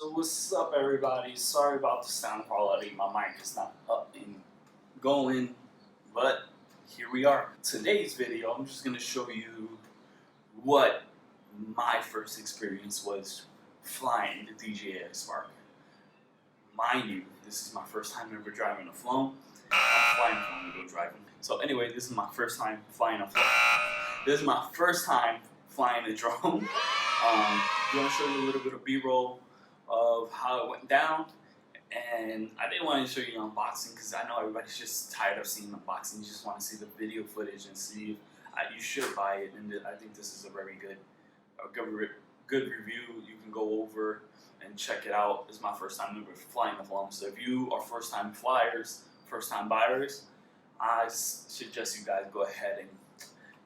So what's up, everybody? Sorry about the sound quality. My mic is not up and going, but here we are. Today's video, I'm just gonna show you what my first experience was flying the DJI Spark. Mind you, this is my first time ever driving a phone. I'm flying a phone to go driving. So anyway, this is my first time flying a phone. This is my first time flying a drone. I'm gonna show you a little bit of B-roll of how it went down, and I didn't want to show you unboxing because I know everybody's just tired of seeing unboxing. You just want to see the video footage and see if you should buy it, and I think this is a very good review. You can go over and check it out. It's my first time ever flying a phone, so if you are first time flyers, first time buyers, I suggest you guys go ahead and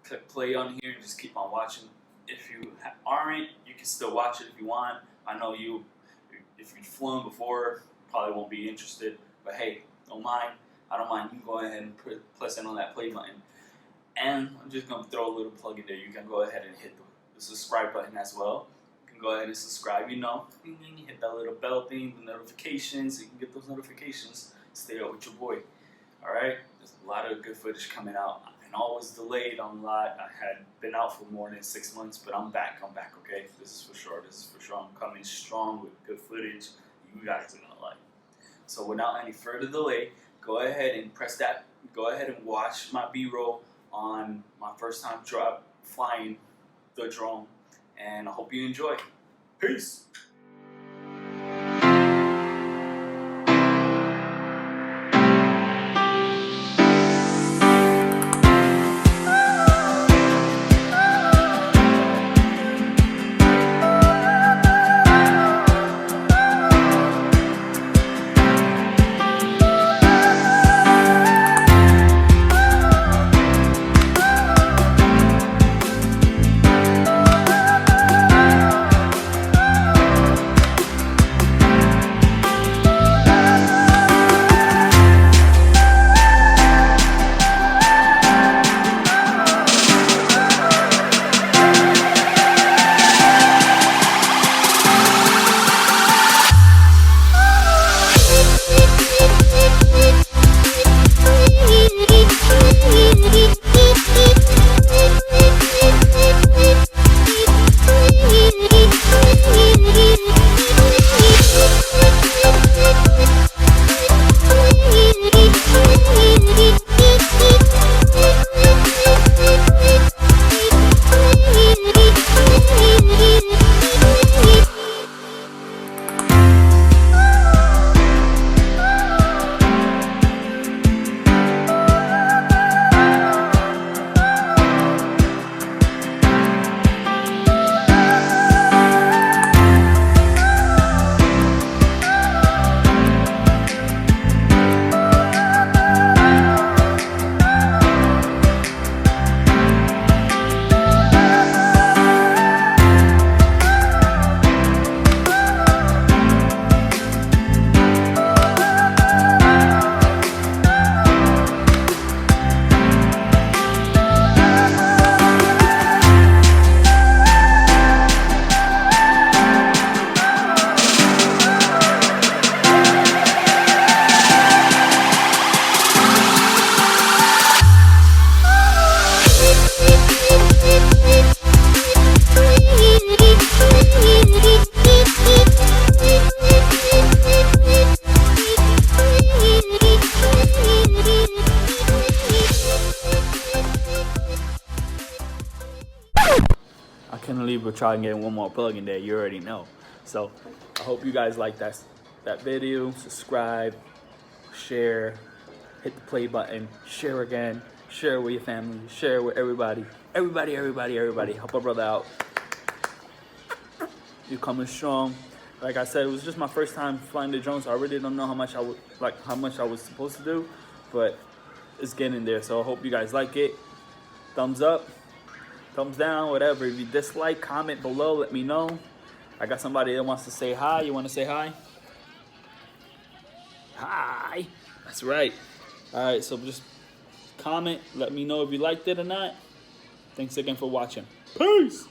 click play on here and just keep on watching. If you aren't, you can still watch it if you want. I know if you've flown before, probably won't be interested, but hey, don't mind. I don't mind. You can go ahead and press in on that play button. And I'm just going to throw a little plug in there. You can go ahead and hit the subscribe button as well. You can go ahead and subscribe, hit that little bell thing, the notifications, so you can get those notifications. Stay up with your boy. Alright? There's a lot of good footage coming out. And all was delayed on a lot. I had been out for more than 6 months, but I'm back, okay? This is for sure. I'm coming strong with good footage you guys are gonna like. So without any further delay, go ahead and go ahead and watch my B-roll on my first time flying the drone, and I hope you enjoy. Peace! I couldn't leave but try and get one more plug in there. You already know. So I hope you guys like that video. Subscribe, share, hit the play button, share again, share with your family, share with everybody. Everybody. Help a brother out. You're coming strong. Like I said, it was just my first time flying the drone, so I really don't know how much I was supposed to do, but it's getting there. So I hope you guys like it. Thumbs up, thumbs down, whatever. If you dislike, comment below, let me know. I got somebody that wants to say hi. You want to say hi? Hi. That's right. All right, so just comment. Let me know if you liked it or not. Thanks again for watching. Peace.